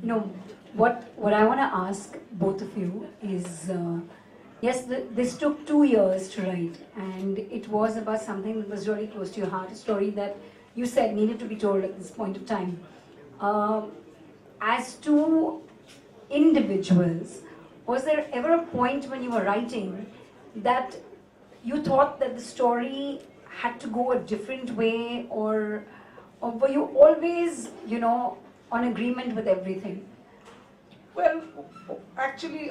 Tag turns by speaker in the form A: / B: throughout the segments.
A: No, what I want to ask both of you is, yes, this took 2 years to write, and it was about something that was really close to your heart, a story that you said needed to be told at this point of time. As two individuals, was there ever a point when you were writing that you thought that the story had to go a different way, or were you always, on agreement with everything?
B: Well, actually,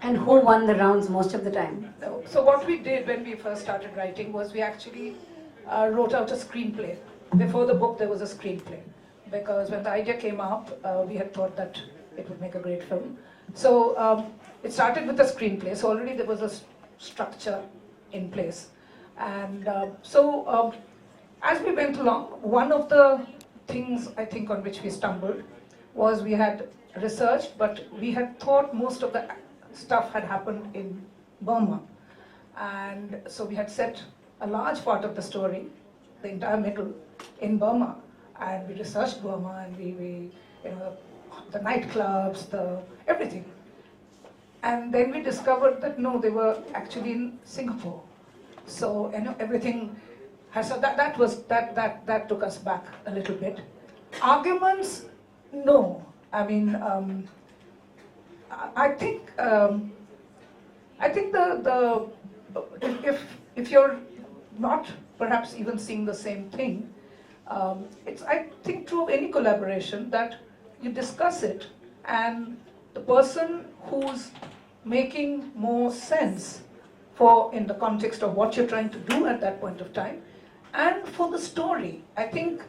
A: And who won the rounds most of the time?
B: so what we did when we first started writing was we actually wrote out a screenplay. Before the book, there was a screenplay. Because when the idea came up, we had thought that it would make a great film. So it started with a screenplay. So already there was a structure in place. And as we went along, one of the things I think on which we stumbled was we had researched, but we had thought most of the stuff had happened in Burma. And so we had set a large part of the story, the entire middle, in Burma. And we researched Burma, and we the nightclubs, everything. And then we discovered that no, they were actually in Singapore. So everything has, so that took us back a little bit. Arguments, no. I mean, I think if you're not perhaps even seeing the same thing, it's, I think, true of any collaboration that you discuss it, and the person who's making more sense in the context of what you're trying to do at that point of time, and for the story. I think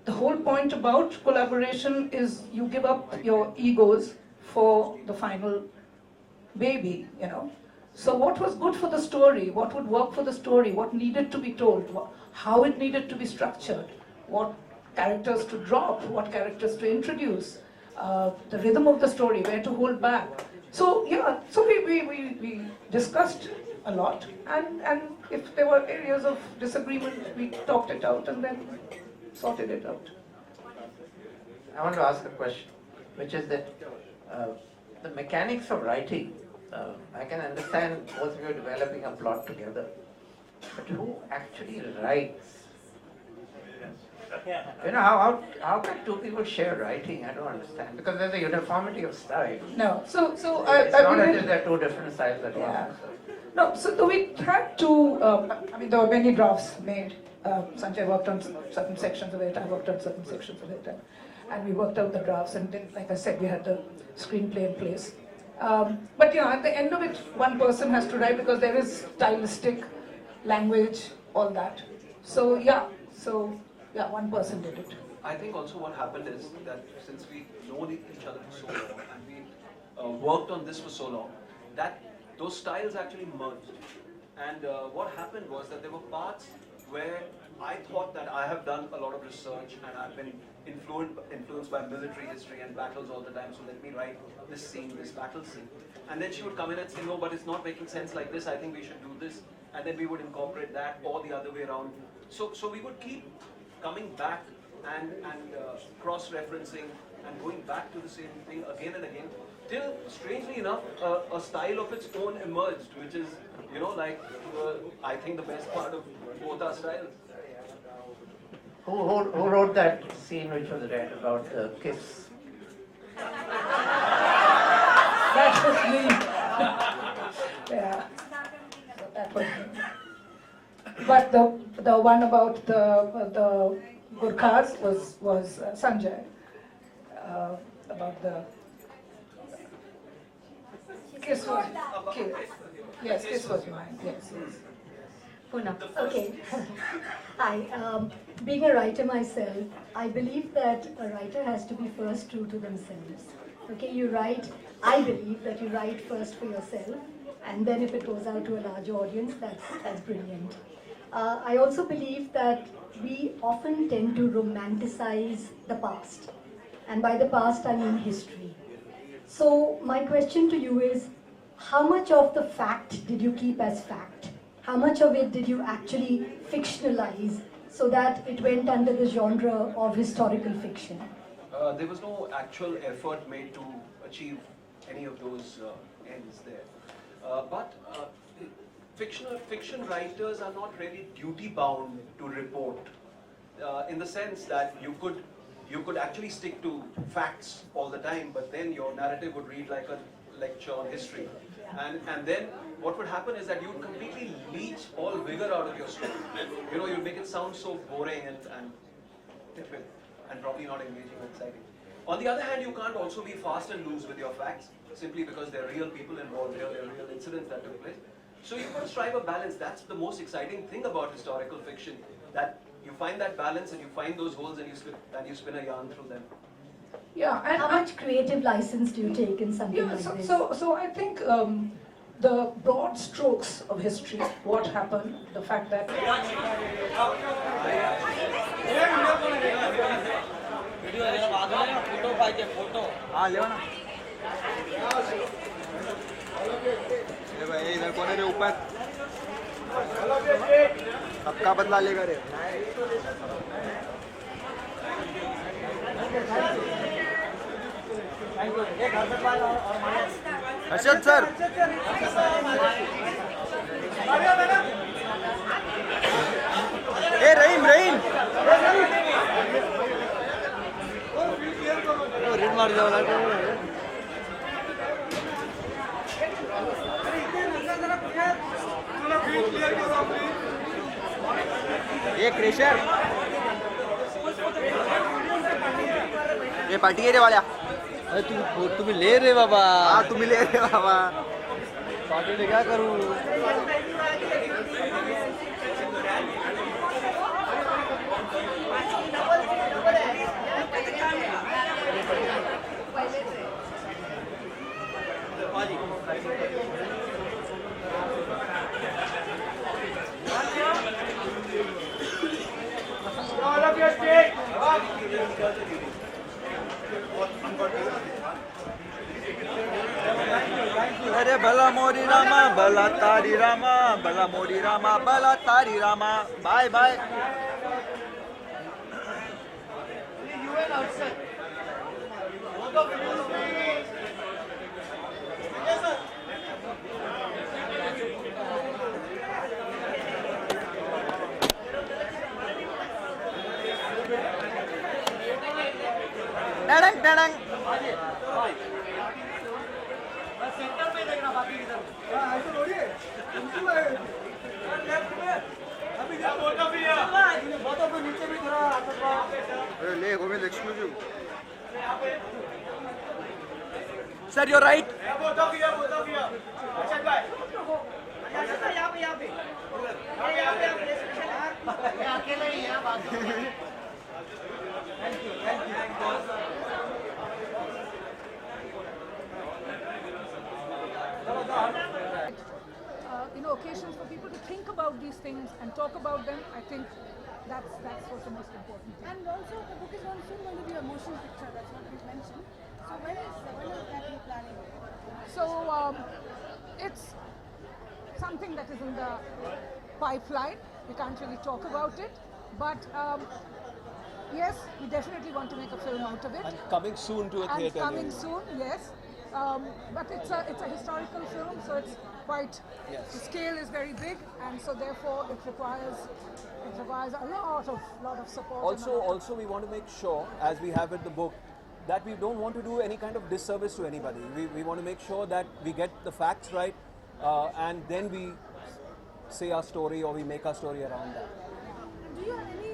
B: the whole point about collaboration is you give up your egos for the final baby, So what was good for the story, what would work for the story, what needed to be told, how it needed to be structured, what characters to drop, what characters to introduce, the rhythm of the story, where to hold back. So yeah, so we discussed a lot, and if there were areas of disagreement, we talked it out and then sorted it out.
C: I want to ask a question, which is that the mechanics of writing, I can understand both of you developing a plot together, but who actually writes? How can two people share writing? I don't understand, because there's a uniformity of style.
B: No, so
C: it's not as if there are two different styles at once.
B: No, so we had to, there were many drafts made. Sanjay worked on certain sections of it, I worked on certain sections of it, and we worked out the drafts, and then, like I said, we had the screenplay in place. But at the end of it, one person has to write, because there is stylistic, language, all that. So one person did it.
D: I think also what happened is that since we know each other for so long, and we worked on this for so long, that those styles actually merged. And what happened was that there were parts where I thought that I have done a lot of research and I've been influenced by military history and battles all the time, so let me write this scene, this battle scene. And then she would come in and say, no, but it's not making sense like this, I think we should do this. And then we would incorporate that, or the other way around. So we would keep coming back and cross-referencing and going back to the same thing again and again, till, strangely enough, a style of its own emerged, which is, I think the best part of both our styles.
C: Who wrote that scene which was read about the kiss?
B: That was me. Yeah, so that was me. But the one about the Gurkhas was Sanjay, about the kiss was yes, kiss was mine. Yes.
E: Puna. Okay. Hi. Being a writer myself, I believe that a writer has to be first true to themselves. Okay, I believe that you write first for yourself, and then if it goes out to a large audience, that's brilliant. I also believe that we often tend to romanticize the past. And by the past, I mean history. So my question to you is, how much of the fact did you keep as fact? How much of it did you actually fictionalize so that it went under the genre of historical fiction?
D: there was no actual effort made to achieve any of those ends there. But fiction writers are not really duty bound to report, in the sense that you could actually stick to facts all the time, but then your narrative would read like a lecture on history, and then what would happen is that you would completely leach all vigor out of your story. You know, you'd make it sound so boring and tepid and probably not engaging or exciting. On the other hand, you can't also be fast and loose with your facts, simply because there are real people involved here, there are real incidents that took place. So you've got to strive a balance. That's the most exciting thing about historical fiction, that you find that balance and you find those holes and you spin a yarn through them.
B: Yeah, and
E: How much creative license do you take in something
B: yeah,
E: like this?
B: so I think the broad strokes of history, what happened, the fact that
F: हाँ ले ना ये भाई इधर कोने रे ऊपर सबका बदला लेगा रे अर्षद सर ए रहीम रहीम रीड मार जाओ ये क्रेशर ये पार्टी रे वाल्या अरे तुम्ही ले रे बाबा हाँ तुम्ही ले रे बाबा पार्टी ले क्या करूँ अरे भला मोरी रामा भला तारी रामा भला मोरी रामा भला तारी रामा बाय बाय डंग डंग ले Govind exclusive sir you right
B: occasions for people to think about these things and talk about them. I think that's what's the most important thing.
G: And also, the book is soon going to be a motion picture. That's what you mentioned. So when is that you planning?
B: So it's something that is in the pipeline. We can't really talk about it, but yes, we definitely want to make a film out of it.
H: And coming soon to a
B: And
H: theatre.
B: coming soon, yes. But it's a historical film, so it's quite.
H: Yes.
B: The scale is very big, and so therefore it requires a lot of support.
H: Also, we want to make sure, as we have with the book, that we don't want to do any kind of disservice to anybody. We want to make sure that we get the facts right, and then we say our story or we make our story around that.
G: Do you have any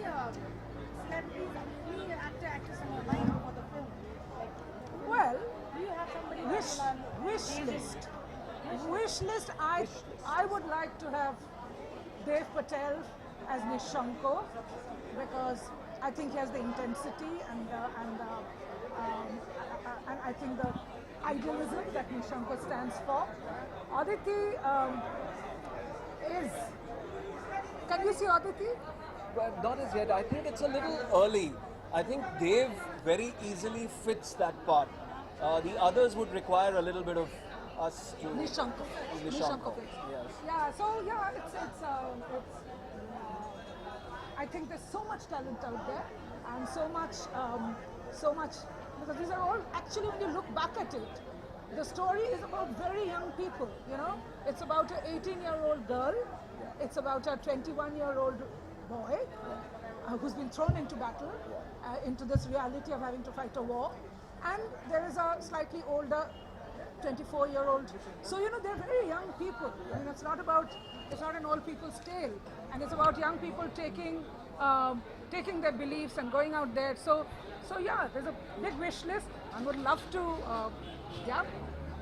G: celebrities, any actor, actress in your mind for the film? Like,
B: Well,
G: do you have somebody?
B: wish list. I would like to have Dev Patel as Nishanko, because I think he has the intensity and I think the idealism that Nishanko stands for. Aditi is. Can you see Aditi?
H: Well, not as yet. I think it's a little early. I think Dave very easily fits that part. The others would require a little bit of us to...
B: Nishanko.
H: Nishanko, yes.
B: Yeah, so yeah, it's I think there's so much talent out there and so much so much, because these are all, actually when you look back at it, the story is about very young people, you know. It's about an 18-year-old girl, it's about a 21-year-old boy who's been thrown into battle, into this reality of having to fight a war, and there is a slightly older 24-year-old. So, you know, they're very young people. I mean, it's not an old people's tale, and it's about young people taking their beliefs and going out there. So yeah, there's a big wish list. I would love to, yeah.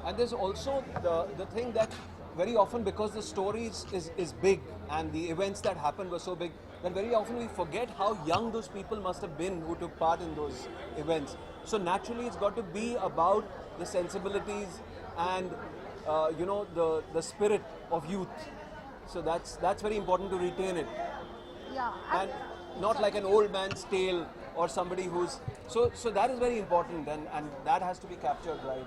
H: And there's also the thing that very often, because the story is big and the events that happened were so big, that very often we forget how young those people must have been who took part in those events. So naturally it's got to be about the sensibilities and the spirit of youth. So that's very important to retain it.
B: Yeah.
H: And not like an old man's tale or somebody who's so that is very important, and that has to be captured right.